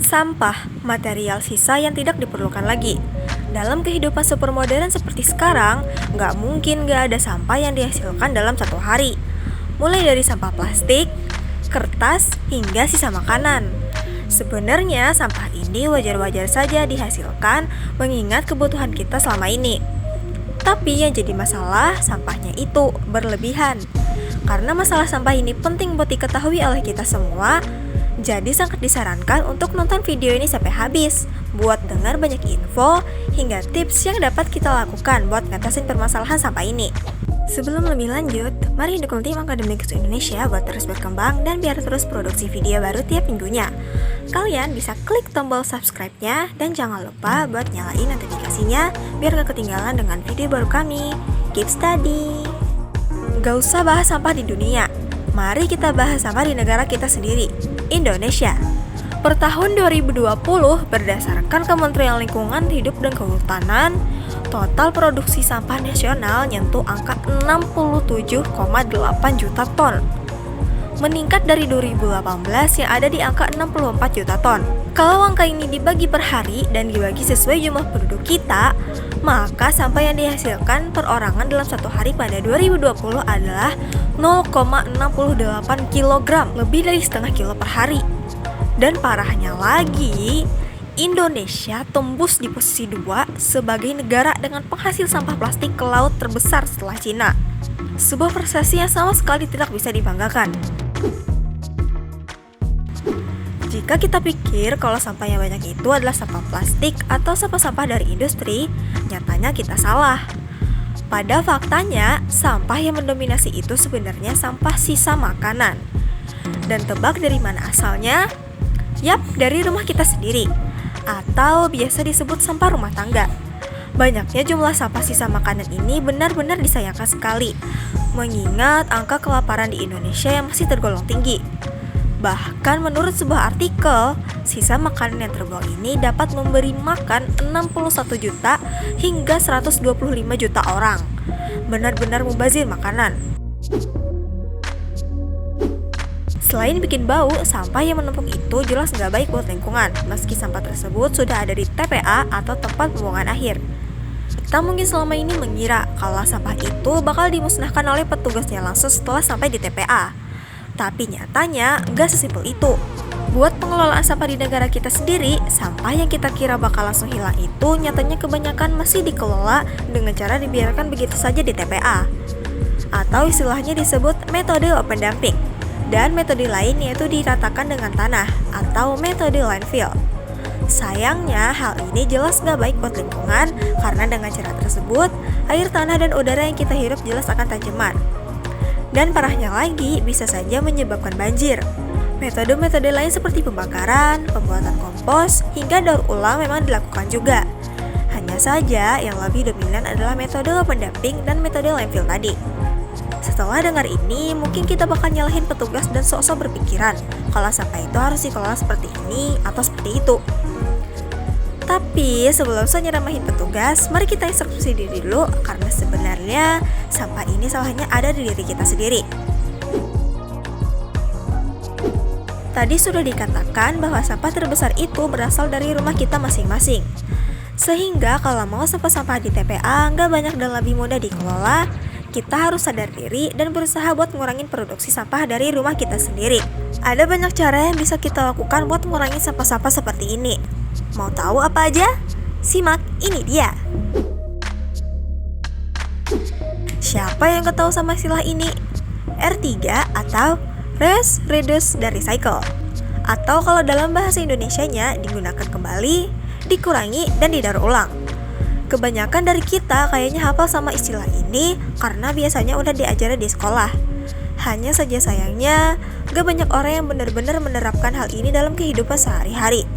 Sampah, material sisa yang tidak diperlukan lagi. Dalam kehidupan supermodern seperti sekarang, nggak mungkin nggak ada sampah yang dihasilkan dalam satu hari. Mulai dari sampah plastik, kertas, hingga sisa makanan. Sebenarnya sampah ini wajar-wajar saja dihasilkan mengingat kebutuhan kita selama ini. Tapi yang jadi masalah, sampahnya itu berlebihan. Karena masalah sampah ini penting buat diketahui oleh kita semua, jadi sangat disarankan untuk nonton video ini sampai habis buat dengar banyak info hingga tips yang dapat kita lakukan buat ngatasin permasalahan sampah ini. Sebelum lebih lanjut, mari dukung tim Akademikus Indonesia buat terus berkembang dan biar terus produksi video baru tiap minggunya. Kalian bisa klik tombol subscribe-nya dan jangan lupa buat nyalain notifikasinya biar gak ketinggalan dengan video baru kami. Keep study! Gak usah bahas sampah di dunia, mari kita bahas sampah di negara kita sendiri, Indonesia. Per tahun 2020, berdasarkan Kementerian Lingkungan Hidup dan Kehutanan, total produksi sampah nasional nyentuh angka 67,8 juta ton. Meningkat dari 2018 yang ada di angka 64 juta ton. Kalau angka ini dibagi per hari dan dibagi sesuai jumlah penduduk kita, maka sampah yang dihasilkan perorangan dalam satu hari pada 2020 adalah 0,68 kg, lebih dari setengah kilo per hari. Dan parahnya lagi, Indonesia tembus di posisi 2 sebagai negara dengan penghasil sampah plastik ke laut terbesar setelah Cina. Sebuah prestasi yang sama sekali tidak bisa dibanggakan. Jika kita pikir kalau sampah yang banyak itu adalah sampah plastik atau sampah-sampah dari industri, nyatanya kita salah. Pada faktanya, sampah yang mendominasi itu sebenarnya sampah sisa makanan. Dan tebak dari mana asalnya? Yap, dari rumah kita sendiri, atau biasa disebut sampah rumah tangga. Banyaknya jumlah sampah sisa makanan ini benar-benar disayangkan sekali, mengingat angka kelaparan di Indonesia yang masih tergolong tinggi. Bahkan menurut sebuah artikel, sisa makanan yang terbuang ini dapat memberi makan 61 juta hingga 125 juta orang. Benar-benar mubazir makanan. Selain bikin bau, sampah yang menumpuk itu jelas nggak baik buat lingkungan, meski sampah tersebut sudah ada di TPA atau tempat pembuangan akhir. Kita mungkin selama ini mengira kalau sampah itu bakal dimusnahkan oleh petugasnya langsung setelah sampai di TPA. Tapi nyatanya nggak sesimpel itu. Buat pengelolaan sampah di negara kita sendiri, sampah yang kita kira bakal langsung hilang itu nyatanya kebanyakan masih dikelola dengan cara dibiarkan begitu saja di TPA. Atau istilahnya disebut metode open dumping. Dan metode lain yaitu diratakan dengan tanah atau metode landfill. Sayangnya hal ini jelas gak baik buat lingkungan karena dengan cara tersebut air tanah dan udara yang kita hirup jelas akan tercemar. Dan parahnya lagi bisa saja menyebabkan banjir. Metode-metode lain seperti pembakaran, pembuatan kompos, hingga daur ulang memang dilakukan juga. Hanya saja yang lebih dominan adalah metode open dumping dan metode landfill tadi. Setelah dengar ini, mungkin kita bakal nyalahin petugas dan sok-sok berpikiran kalau sampah itu harus dikelola seperti ini atau seperti itu. Tapi sebelum saya nyeramahin petugas, mari kita introspeksi diri dulu karena sebenarnya sampah ini salahnya ada di diri kita sendiri. Tadi sudah dikatakan bahwa sampah terbesar itu berasal dari rumah kita masing-masing. Sehingga kalau mau sampah-sampah di TPA nggak banyak dan lebih mudah dikelola, kita harus sadar diri dan berusaha buat ngurangin produksi sampah dari rumah kita sendiri. Ada banyak cara yang bisa kita lakukan buat mengurangi sampah-sampah seperti ini. Mau tahu apa aja? Simak, ini dia. Siapa yang gak tahu sama istilah ini? R3 atau Reuse, Reduce, dan Recycle. Atau kalau dalam bahasa Indonesianya digunakan kembali, dikurangi, dan didaur ulang. Kebanyakan dari kita kayaknya hafal sama istilah ini karena biasanya udah diajarin di sekolah. Hanya saja sayangnya, gak banyak orang yang benar-benar menerapkan hal ini dalam kehidupan sehari-hari.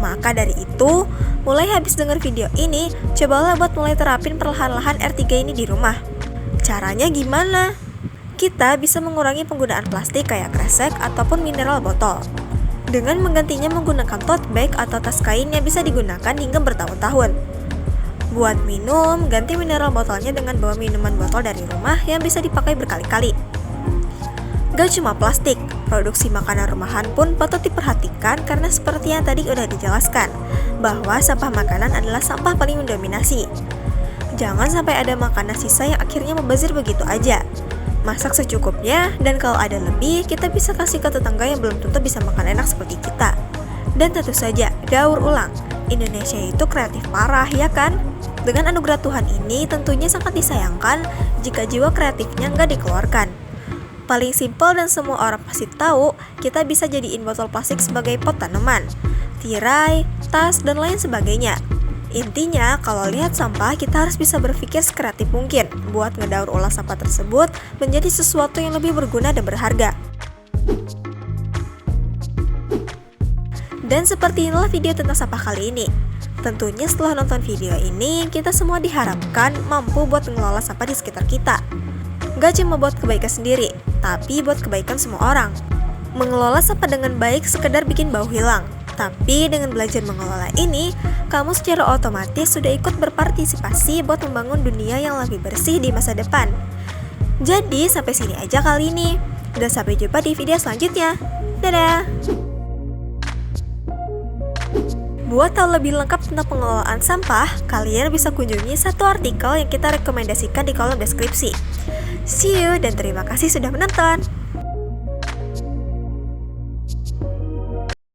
Maka dari itu, mulai habis dengar video ini, cobalah buat mulai terapin perlahan-lahan R3 ini di rumah. Caranya gimana? Kita bisa mengurangi penggunaan plastik kayak kresek ataupun mineral botol. Dengan menggantinya menggunakan tote bag atau tas kain yang bisa digunakan hingga bertahun-tahun. Buat minum, ganti mineral botolnya dengan bawa minuman botol dari rumah yang bisa dipakai berkali-kali. Gak cuma plastik, produksi makanan rumahan pun patut diperhatikan karena seperti yang tadi udah dijelaskan, bahwa sampah makanan adalah sampah paling mendominasi. Jangan sampai ada makanan sisa yang akhirnya membazir begitu aja. Masak secukupnya, dan kalau ada lebih, kita bisa kasih ke tetangga yang belum tentu bisa makan enak seperti kita. Dan tentu saja, daur ulang. Indonesia itu kreatif parah, ya kan? Dengan anugerah Tuhan ini, tentunya sangat disayangkan jika jiwa kreatifnya nggak dikeluarkan. Paling simpel dan semua orang pasti tahu, kita bisa jadiin botol plastik sebagai pot tanaman, tirai, tas, dan lain sebagainya. Intinya, kalau lihat sampah, kita harus bisa berpikir sekreatif mungkin buat ngedaur ulang sampah tersebut menjadi sesuatu yang lebih berguna dan berharga. Dan seperti inilah video tentang sampah kali ini. Tentunya setelah nonton video ini, kita semua diharapkan mampu buat mengelola sampah di sekitar kita. Gak cuma buat kebaikan sendiri, tapi buat kebaikan semua orang. Mengelola sampah dengan baik sekedar bikin bau hilang. Tapi dengan belajar mengelola ini, kamu secara otomatis sudah ikut berpartisipasi buat membangun dunia yang lebih bersih di masa depan. Jadi sampai sini aja kali ini. Dan sampai jumpa di video selanjutnya. Dadah! Buat tahu lebih lengkap tentang pengelolaan sampah, kalian bisa kunjungi satu artikel yang kita rekomendasikan di kolom deskripsi. See you dan terima kasih sudah menonton.